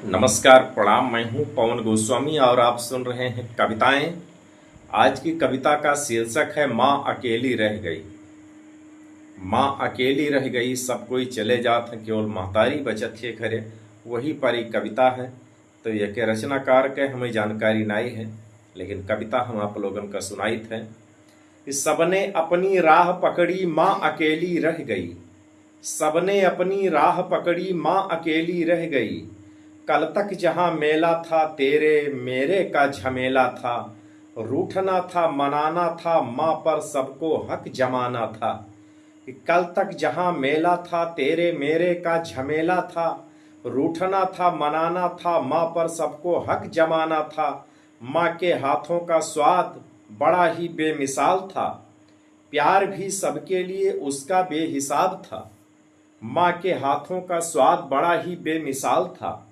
नमस्कार, प्रणाम। मैं हूं पवन गोस्वामी और आप सुन रहे हैं कविताएं। आज की कविता का शीर्षक है माँ अकेली रह गई। माँ अकेली रह गई, सब कोई चले जात हैं, केवल महतारी बचत है घरे। वही परी कविता है। तो यह के रचनाकार के हमें जानकारी नहीं है, लेकिन कविता हम आप लोगन का सुनाइत है। इस सबने अपनी राह पकड़ी, माँ अकेली रह गई। सबने अपनी राह पकड़ी, माँ अकेली रह गई। कल तक जहां मेला था, तेरे मेरे का झमेला था। रूठना था, मनाना था, माँ पर सबको हक जमाना था। कल तक जहां मेला था, तेरे मेरे का झमेला था। रूठना था, मनाना था, माँ पर सबको हक जमाना था। माँ के हाथों का स्वाद बड़ा ही बेमिसाल था। प्यार भी सबके लिए उसका बेहिसाब था। माँ के हाथों का स्वाद बड़ा ही बेमिसाल था।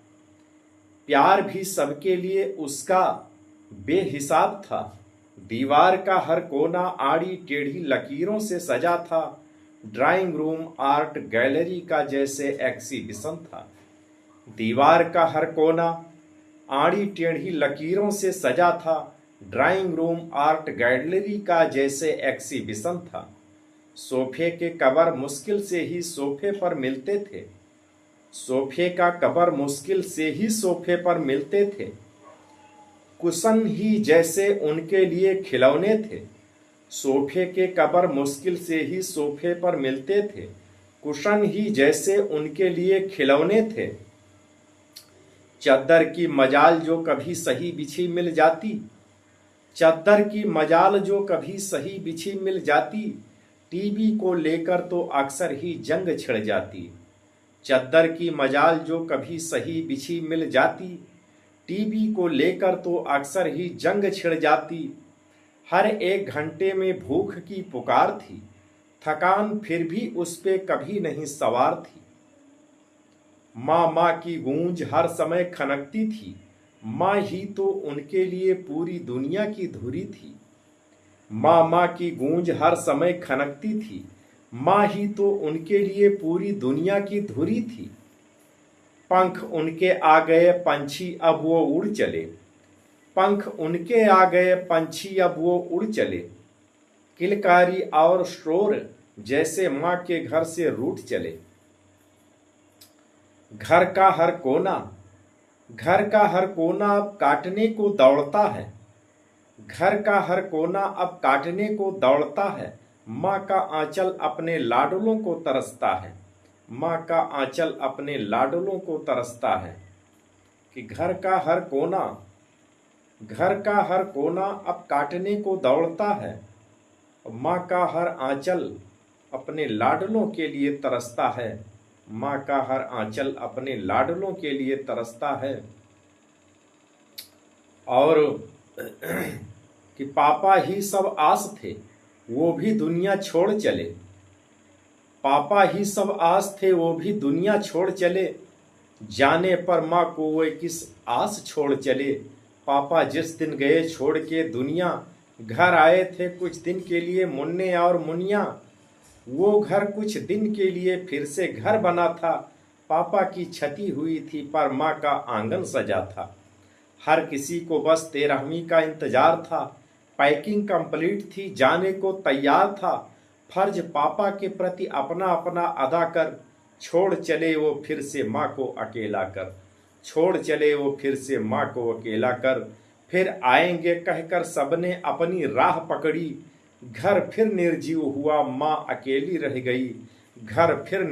प्यार भी सबके लिए उसका बेहिसाब था। दीवार का हर कोना आड़ी टेढ़ी लकीरों से सजा था। ड्राइंग रूम आर्ट गैलरी का जैसे एग्जीबिशन था। दीवार का हर कोना आड़ी टेढ़ी लकीरों से सजा था। ड्राइंग रूम आर्ट गैलरी का जैसे एग्जीबिशन था। सोफे के कवर मुश्किल से ही सोफे पर मिलते थे। सोफे का कवर मुश्किल से ही सोफे पर मिलते थे। कुशन ही जैसे उनके लिए खिलौने थे। सोफे के कवर मुश्किल से ही सोफे पर मिलते थे। कुशन ही जैसे उनके लिए खिलौने थे। चद्दर की मजाल जो कभी सही बिछी मिल जाती। चद्दर की मजाल जो कभी सही बिछी मिल जाती। टीवी को लेकर तो अक्सर ही जंग छिड़ जाती। चद्दर की मजाल जो कभी सही बिछी मिल जाती। टीवी को लेकर तो अक्सर ही जंग छिड़ जाती। हर एक घंटे में भूख की पुकार थी। थकान फिर भी उस पे कभी नहीं सवार थी। माँ माँ की गूंज हर समय खनकती थी। माँ ही तो उनके लिए पूरी दुनिया की धुरी थी। माँ माँ की गूंज हर समय खनकती थी। माँ ही तो उनके लिए पूरी दुनिया की धुरी थी। पंख उनके आ गए पंछी अब वो उड़ चले। पंख उनके आ गए पंछी अब वो उड़ चले। किलकारी और शोर जैसे माँ के घर से रूठ चले। घर का हर कोना घर का हर कोना अब काटने को दौड़ता है। घर का हर कोना अब काटने को दौड़ता है। माँ का आंचल अपने लाडलों को तरसता है। माँ का आंचल अपने लाडलों को तरसता है। कि घर का हर कोना अब काटने को दौड़ता है। माँ का हर आंचल अपने लाडलों के लिए तरसता है। माँ का हर आंचल अपने लाडलों के लिए तरसता है। और कि पापा ही सब आस थे, वो भी दुनिया छोड़ चले। पापा ही सब आस थे, वो भी दुनिया छोड़ चले। जाने पर माँ को वे किस आस छोड़ चले। पापा जिस दिन गए छोड़ के दुनिया, घर आए थे कुछ दिन के लिए मुन्ने और मुनिया। वो घर कुछ दिन के लिए फिर से घर बना था। पापा की क्षति हुई थी पर माँ का आंगन सजा था। हर किसी को बस 13वीं का इंतजार था। पैकिंग कंप्लीट थी, जाने को तैयार था। फर्ज पापा के प्रति अपना अपना अदा कर छोड़ चले वो फिर से माँ को अकेला कर। छोड़ चले वो फिर से माँ को अकेला कर। फिर आएंगे कहकर सबने अपनी राह पकड़ी। घर फिर निर्जीव हुआ, माँ अकेली रह गई। घर फिर